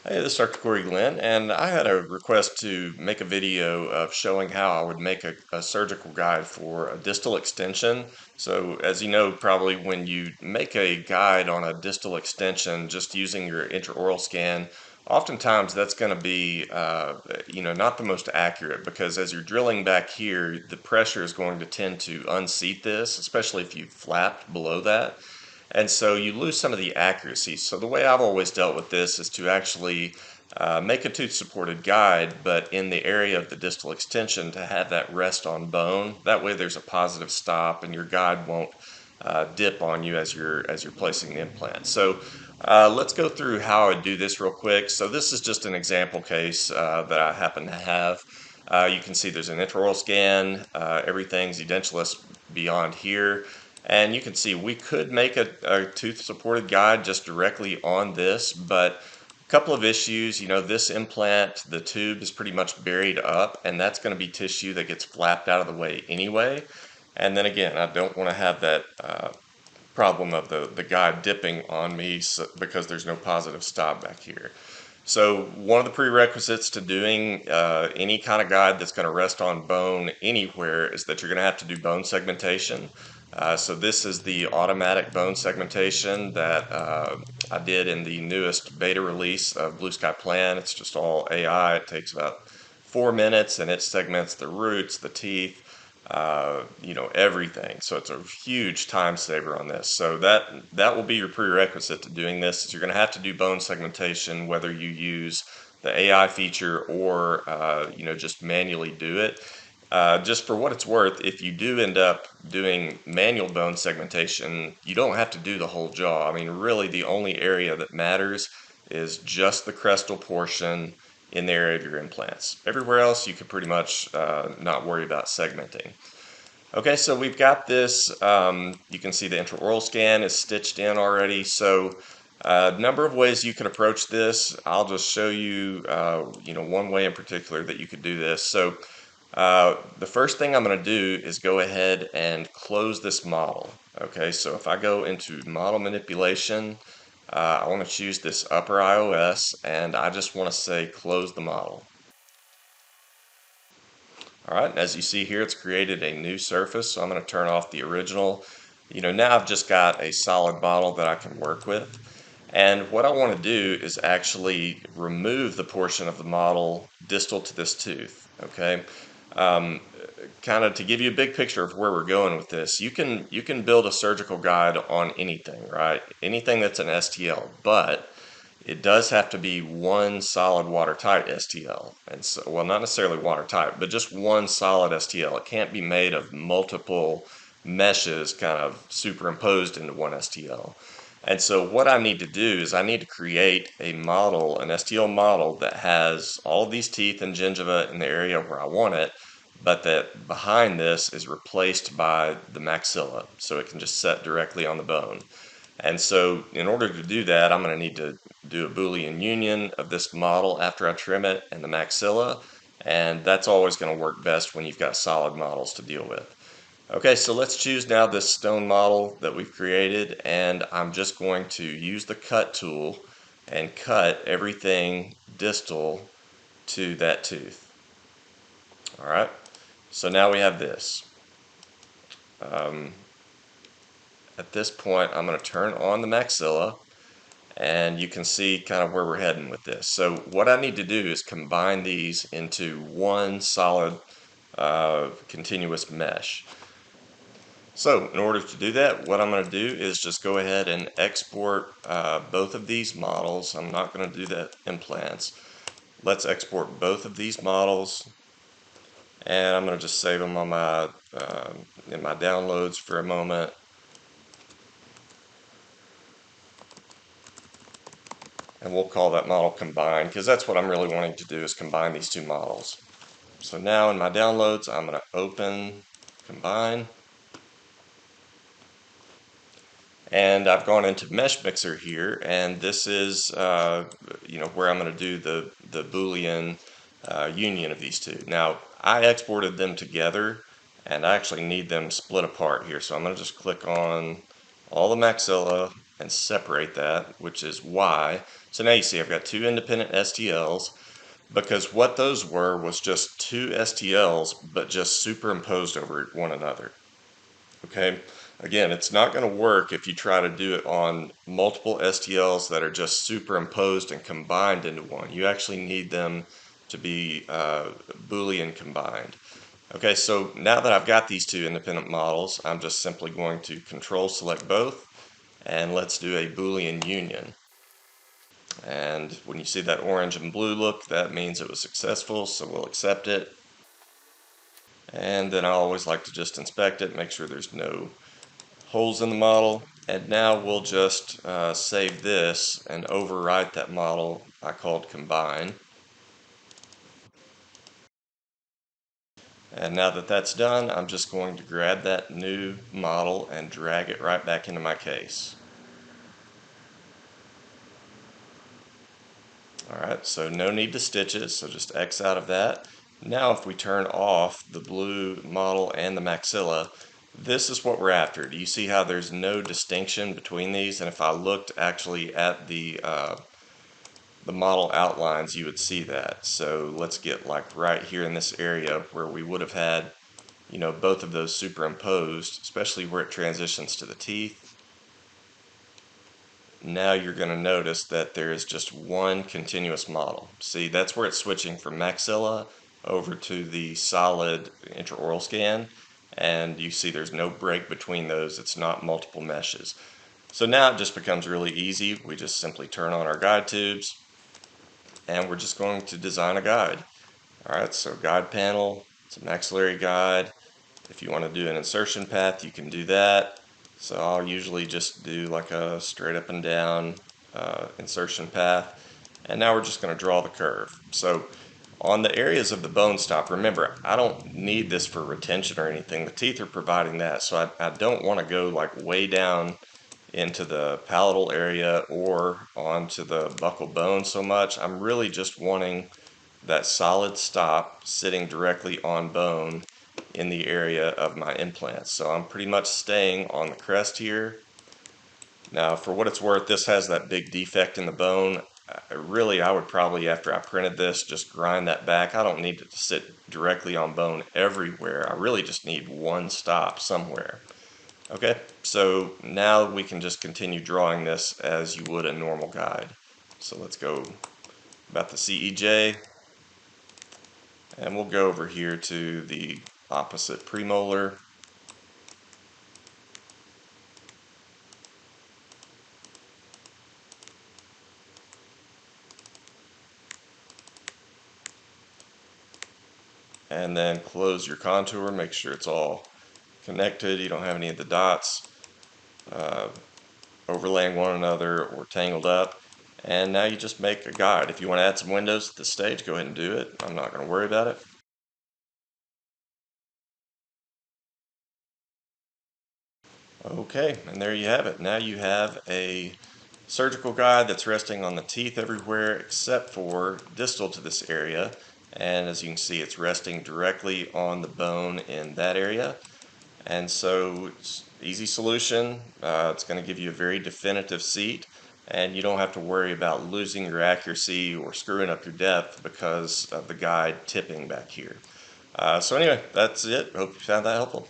Hey, this is Dr. Corey Glenn, and I had a request to make a video of showing how I would make a surgical guide for a distal extension. So, as you know, probably when you make a guide on a distal extension just using your intraoral scan, oftentimes that's going to be, not the most accurate because as you're drilling back here, the pressure is going to tend to unseat this, especially if you flapped below that. And so you lose some of the accuracy. So the way I've always dealt with this is to actually make a tooth supported guide, but in the area of the distal extension to have that rest on bone. That way there's a positive stop and your guide won't dip on you as you're placing the implant. So let's go through how I would do this real quick. So this is just an example case that I happen to have. You can see there's an intraoral scan, everything's edentulous beyond here. And you can see we could make a tooth supported guide just directly on this, but a couple of issues. This implant, the tube is pretty much buried up, and that's going to be tissue that gets flapped out of the way anyway. And then again, I don't want to have that problem of the guide dipping on me because there's no positive stop back here. So one of the prerequisites to doing any kind of guide that's going to rest on bone anywhere is that you're going to have to do bone segmentation. So this is the automatic bone segmentation that I did in the newest beta release of Blue Sky Plan. It's just all AI. It takes about 4 minutes and it segments the roots, the teeth, everything. So it's a huge time saver on this. So that will be your prerequisite to doing this. Is you're going to have to do bone segmentation, whether you use the AI feature or just manually do it. Just for what it's worth, if you do end up doing manual bone segmentation, you don't have to do the whole jaw. I mean, really, the only area that matters is just the crestal portion in the area of your implants. Everywhere else, you could pretty much not worry about segmenting. Okay, so we've got this. You can see the intraoral scan is stitched in already. So a number of ways you can approach this. I'll just show you, one way in particular that you could do this. So the first thing I'm going to do is go ahead and close this model. Okay, so if I go into model manipulation, I want to choose this upper iOS and I just want to say close the model. Alright, as you see here, it's created a new surface, so I'm going to turn off the original. Now I've just got a solid model that I can work with. And what I want to do is actually remove the portion of the model distal to this tooth. Okay, kind of to give you a big picture of where we're going with this, you can build a surgical guide on anything, right? Anything that's an STL, but it does have to be one solid watertight STL. And so, well, not necessarily watertight, but just one solid STL. It can't be made of multiple meshes kind of superimposed into one STL. And so what I need to do is I need to create a model, an STL model that has all of these teeth and gingiva in the area where I want it, but that behind this is replaced by the maxilla, so it can just set directly on the bone. And so in order to do that, I'm going to need to do a Boolean union of this model after I trim it and the maxilla, and that's always going to work best when you've got solid models to deal with. Okay, so let's choose now this stone model that we've created, and I'm just going to use the cut tool and cut everything distal to that tooth. Alright, so now we have this. At this point, I'm going to turn on the maxilla, and you can see kind of where we're heading with this. So what I need to do is combine these into one solid continuous mesh. So in order to do that, what I'm going to do is just go ahead and export both of these models. I'm not going to do the implants. Let's export both of these models, and I'm going to just save them on my in my downloads for a moment. And we'll call that model combine, because that's what I'm really wanting to do, is combine these two models. So now in my downloads, I'm going to open combine, and I've gone into mesh mixer here, and this is where I'm going to do the Boolean union of these two. Now I exported them together, and I actually need them split apart here, so I'm going to just click on all the maxilla and separate that, which is Y. So now you see I've got two independent STLs, because what those were was just two STLs, but just superimposed over one another. Okay, again, it's not going to work if you try to do it on multiple STLs that are just superimposed and combined into one. You actually need them to be Boolean combined. Okay, so now that I've got these two independent models, I'm just simply going to control select both, and let's do a Boolean union. And when you see that orange and blue look, that means it was successful, so we'll accept it. And then I always like to just inspect it, make sure there's no holes in the model. And now we'll just save this and overwrite that model I called combine. And now that that's done, I'm just going to grab that new model and drag it right back into my case. Alright, so no need to stitch it, so just X out of that. Now if we turn off the blue model and the maxilla, this is what we're after. Do you see how there's no distinction between these? And if I looked actually at the model outlines, you would see that. So let's get like right here in this area where we would have had, you know, both of those superimposed, especially where it transitions to the teeth. Now you're going to notice that there is just one continuous model. See, that's where it's switching from maxilla over to the solid intraoral scan, and you see there's no break between those. It's not multiple meshes. So now it just becomes really easy. We just simply turn on our guide tubes, and we're just going to design a guide. Alright, so guide panel, it's a maxillary guide. If you want to do an insertion path, you can do that. So I'll usually just do like a straight up and down insertion path. And now we're just going to draw the curve. So on the areas of the bone stop, remember, I don't need this for retention or anything. The teeth are providing that. So I don't want to go like way down into the palatal area or onto the buccal bone so much. I'm really just wanting that solid stop sitting directly on bone in the area of my implants. So I'm pretty much staying on the crest here. Now for what it's worth, this has that big defect in the bone. Really, I would probably, after I printed this, just grind that back. I don't need it to sit directly on bone everywhere. I really just need one stop somewhere. Okay, so now we can just continue drawing this as you would a normal guide. So let's go about the CEJ, and we'll go over here to the opposite premolar. And then close your contour, make sure it's all connected, you don't have any of the dots overlaying one another or tangled up. And now you just make a guide. If you want to add some windows at this stage, go ahead and do it. I'm not going to worry about it. Okay, and there you have it. Now you have a surgical guide that's resting on the teeth everywhere except for distal to this area. And as you can see, it's resting directly on the bone in that area. And so it's easy solution. It's going to give you a very definitive seat, and you don't have to worry about losing your accuracy or screwing up your depth because of the guide tipping back here. So anyway, that's it. Hope you found that helpful.